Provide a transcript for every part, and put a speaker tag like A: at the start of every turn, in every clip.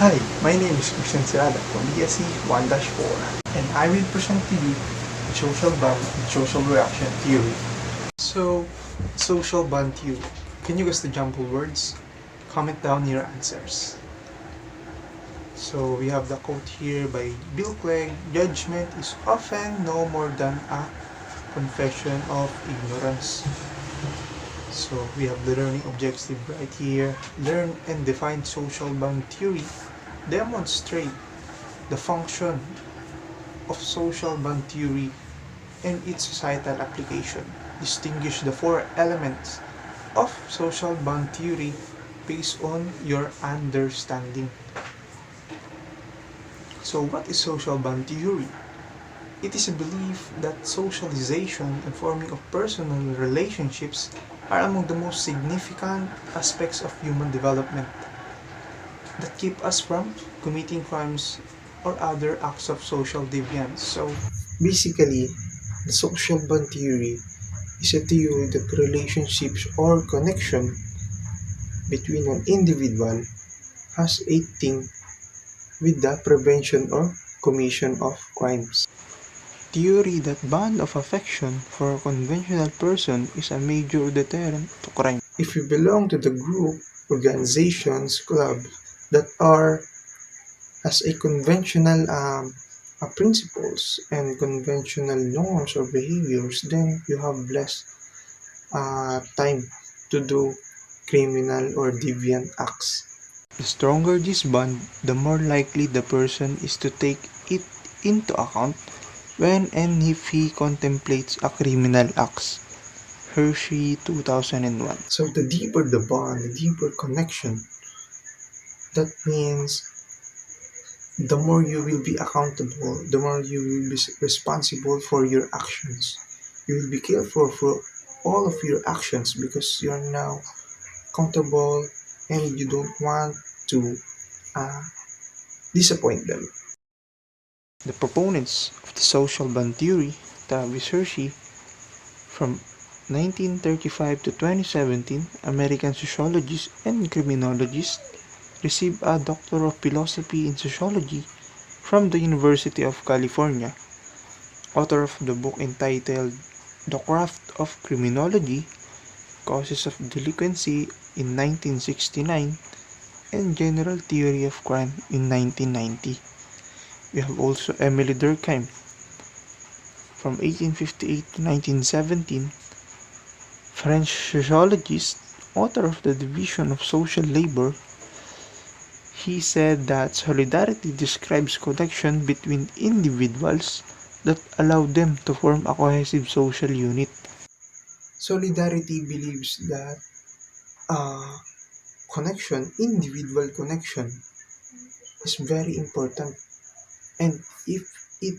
A: Hi, my name is Christian CELADA from BSc 1-4, and I will present to you social bond and social reaction theory. So, social bond theory. Can you guess the jumble words? Comment down your answers. So, we have the quote here by Bill Clegg: "Judgment is often no more than a confession of ignorance." So, we have the learning objective right here. Learn and define social bond theory. Demonstrate the function of social bond theory and its societal application. Distinguish the four elements of social bond theory based on your understanding. So, what is social bond theory? It is a belief that socialization and forming of personal relationships are among the most significant aspects of human development that keep us from committing crimes or other acts of social deviance. So, basically, the social bond theory is a theory that relationships or connection between an individual has a thing with the prevention or commission of crimes. Theory that bond of affection for a conventional person is a major deterrent to crime. If you belong to the group, organizations, clubs that are as a conventional principles and conventional norms or behaviors, then you have less time to do criminal or deviant acts. The stronger this bond, the more likely the person is to take it into account when and if he contemplates a criminal acts. Hershey, 2001. So the deeper the bond, the deeper connection, that means the more you will be accountable, the more you will be responsible for your actions. You will be careful for all of your actions because you are now accountable and you don't want to uh, disappoint them. The proponents of the social bond theory, Travis Hershey, from 1935 to 2017, American sociologist and criminologist, received a Doctor of Philosophy in Sociology from the University of California. Author of the book entitled The Craft of Criminology, Causes of Delinquency in 1969, and General Theory of Crime in 1990. We have also Emily Durkheim from 1858 to 1917, French sociologist, author of the Division of Social Labor. He said that solidarity describes connection between individuals that allow them to form a cohesive social unit. Solidarity believes that uh, individual connection, is very important, and if it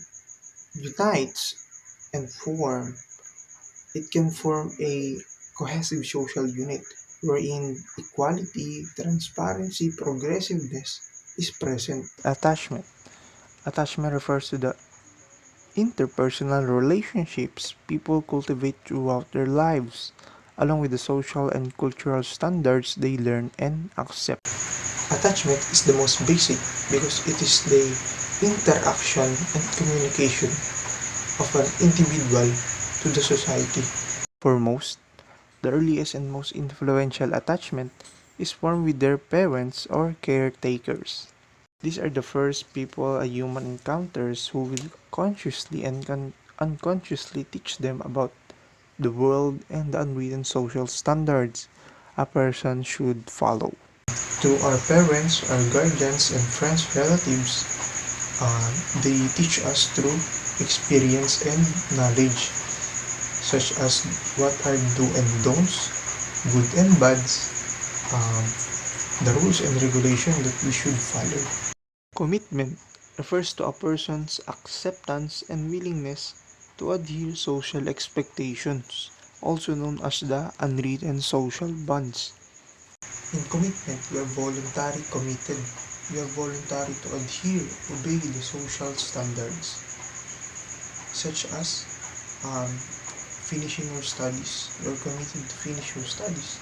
A: unites and it can form a cohesive social unit wherein equality, transparency, progressiveness is present. Attachment. Attachment refers to the interpersonal relationships people cultivate throughout their lives, along with the social and cultural standards they learn and accept. Attachment is the most basic because it is the interaction and communication of an individual to the society. For most, the earliest and most influential attachment is formed with their parents or caretakers. These are the first people a human encounters who will consciously and unconsciously teach them about the world and the unwritten social standards a person should follow. To our parents, our guardians, and friends, relatives, they teach us through experience and knowledge, such as what are do and don'ts, good and bads, um, the rules and regulations that we should follow. Commitment refers to a person's acceptance and willingness to adhere social expectations, also known as the unwritten social bonds. In commitment, we are voluntarily committed. We are voluntary to adhere, obey the social standards, such as finishing your studies. You are committed to finish your studies.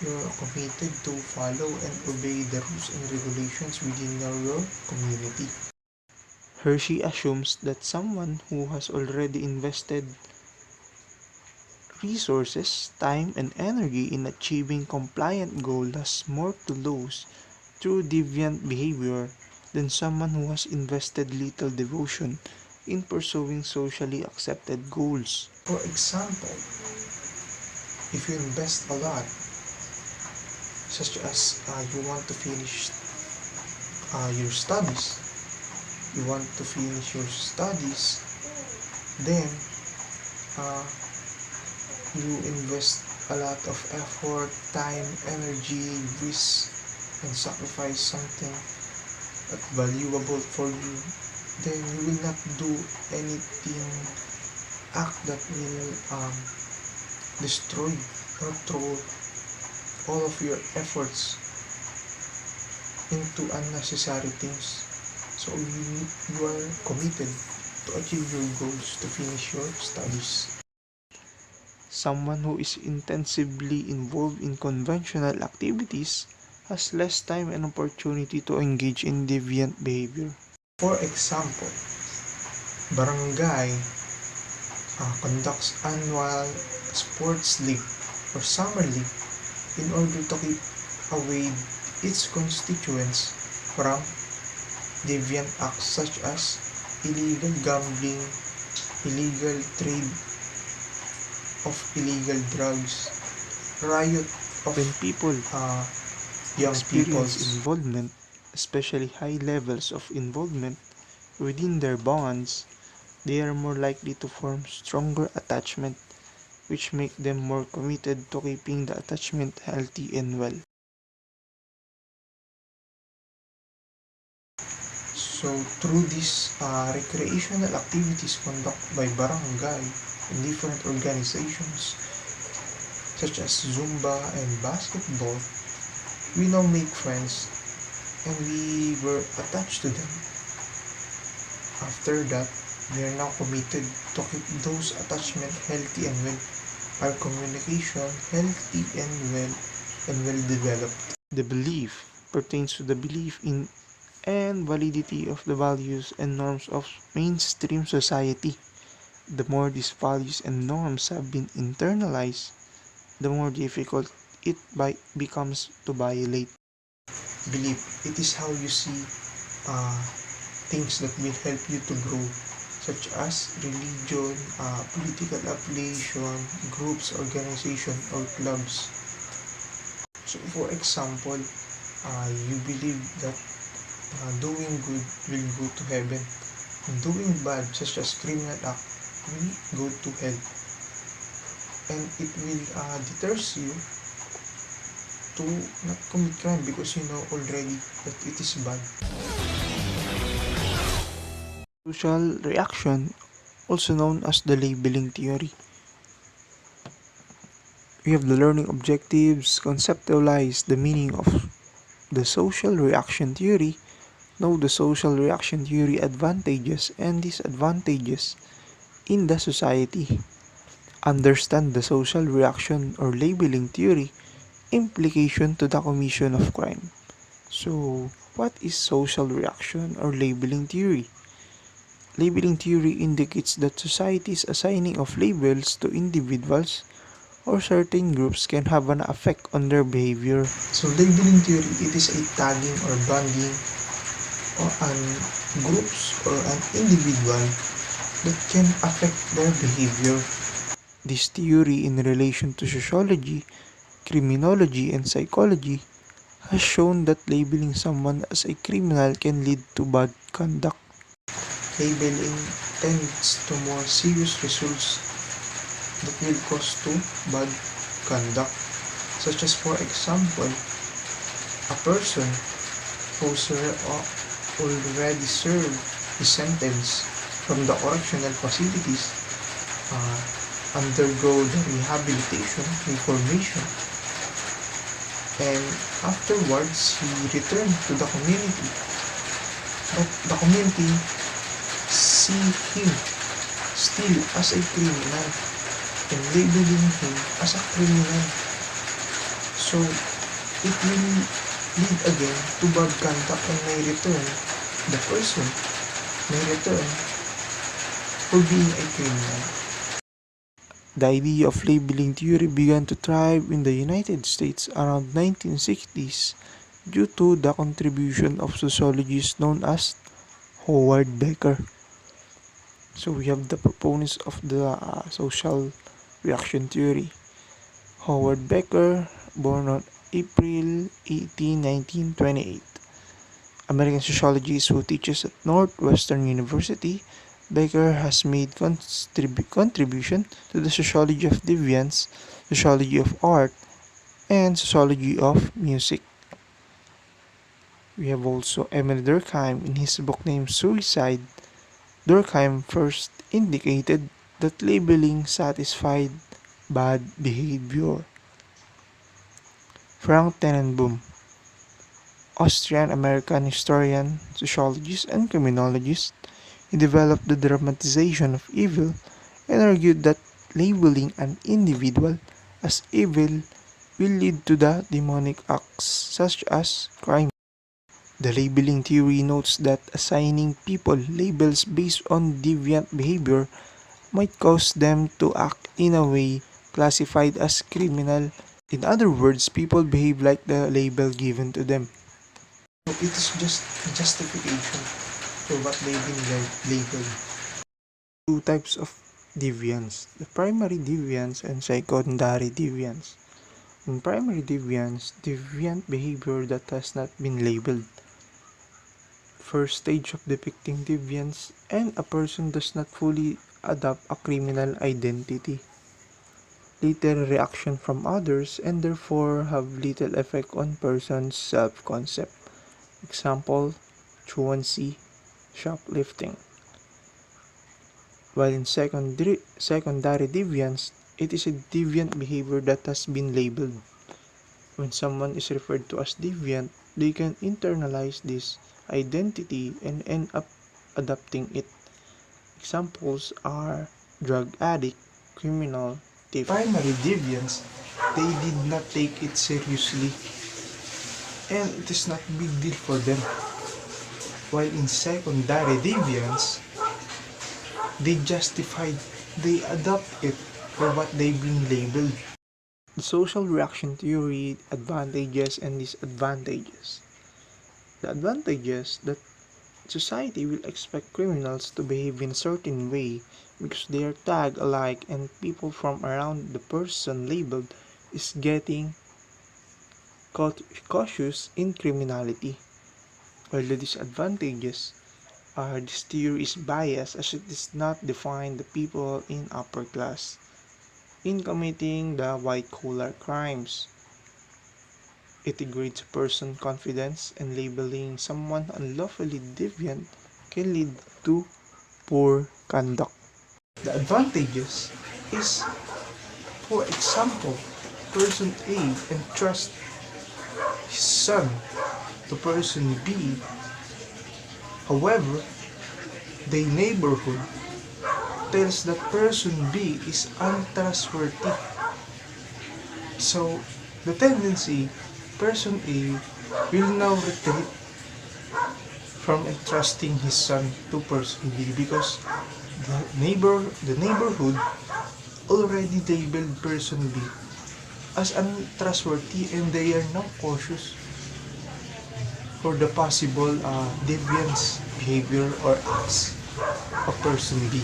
A: you're committed to follow and obey the rules and regulations within your community. Hershey assumes that someone who has already invested resources, time, and energy in achieving compliant goal has more to lose through deviant behavior than someone who has invested little devotion in pursuing socially accepted goals. For example, if you invest a lot, such as you want to finish your studies, then uh, you invest a lot of effort, time, energy, risk, and sacrifice something that's valuable for you, then you will not do anything act that will destroy or throw all of your efforts into unnecessary things. So you are committed to achieve your goals, to finish your studies. Someone who is intensively involved in conventional activities has less time and opportunity to engage in deviant behavior. For example, barangay conducts annual sports league or summer league in order to keep away its constituents from deviant acts such as illegal gambling, illegal trade of illegal drugs, riot of when people young people's involvement, especially high levels of involvement within their bonds, they are more likely to form stronger attachment, which make them more committed to keeping the attachment healthy and well. So through these recreational activities conducted by barangay and different organizations such as Zumba and basketball, we now make friends and we were attached to them. After that, we are now committed to keep those attachments healthy and well, our communication healthy and well developed. The belief pertains to the belief in and validity of the values and norms of mainstream society. The more these values and norms have been internalized, the more difficult it becomes to violate. Belief, it is how you see things that will help you to grow, such as religion, political affiliation, groups, organization, or clubs. So for example, you believe that doing good will go to heaven, and doing bad, such as criminal act, will go to hell. And it will deters you to not commit crime because you know already that it is bad. Social reaction, also known as the labeling theory. We have the learning objectives, conceptualize the meaning of the social reaction theory, know the social reaction theory advantages and disadvantages in the society, understand the social reaction or labeling theory implication to the commission of crime. So, what is social reaction or labeling theory? Labeling theory indicates that society's assigning of labels to individuals or certain groups can have an effect on their behavior. So, labeling theory, it is a tagging or banding or an groups or an individual that can affect their behavior. This theory in relation to sociology, criminology, and psychology has shown that labeling someone as a criminal can lead to bad conduct. Labeling tends to more serious results that will cause to bad conduct, such as for example, a person who's already served his sentence from the correctional facilities undergo the rehabilitation reformation, and afterwards he returned to the community, but the community see him still as a criminal and labeling him as a criminal. So So it will lead again to bad conduct and may return the person may return for being a criminal. The idea of labeling theory began to thrive in the United States around 1960s due to the contribution of sociologists known as Howard Becker. So we have the proponents of the social reaction theory. Howard Becker, born on April 18, 1928, American sociologist who teaches at Northwestern University. Becker has made contribution to the sociology of deviance, sociology of art, and sociology of music. We have also Emile Durkheim in his book named Suicide. Durkheim first indicated that labeling satisfied bad behavior. Frank Tenenbaum, Austrian-American historian, sociologist, and criminologist, he developed the dramatization of evil and argued that labeling an individual as evil will lead to the demonic acts such as crime. The labeling theory notes that assigning people labels based on deviant behavior might cause them to act in a way classified as criminal. In other words, people behave like the label given to them. It is just a justification for what they've been labeled. Two types of deviance: the primary deviance and secondary deviance. In primary deviance, deviant behavior that has not been labeled. First stage of depicting deviance, and a person does not fully adopt a criminal identity. Later reaction from others and therefore have little effect on person's self-concept. Example, truancy, shoplifting. While in secondary deviance, it is a deviant behavior that has been labeled. When someone is referred to as deviant, they can internalize this identity and end up adopting it. Examples are drug addict, criminal, thief. Primary deviance, they did not take it seriously and it is not a big deal for them. While in secondary deviance, they adopt it for what they've been labeled. The social reaction theory, advantages and disadvantages. The advantages that society will expect criminals to behave in a certain way because they are tagged alike and people from around the person labeled is getting cautious in criminality. While the disadvantages are this theory is biased as it does not define the people in upper class in committing the white-collar crimes. It degrades a person's confidence, and labeling someone unlawfully deviant can lead to poor conduct. The advantages is, for example, person A entrusts his son to person B. However, the neighborhood tells that person B is untrustworthy. So, the tendency, person A will now retreat from entrusting his son to person B because the neighborhood already labeled person B as untrustworthy and they are now cautious for the possible deviance behavior or acts of person B.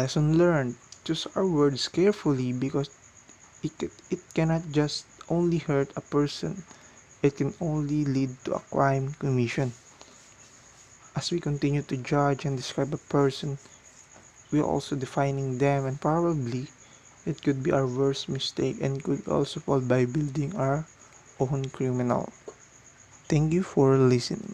A: Lesson learned: choose our words carefully because it cannot just only hurt a person, it can only lead to a crime commission. As we continue to judge and describe a person, we are also defining them, and probably it could be our worst mistake and could also fall by building our own criminal. Thank you for listening.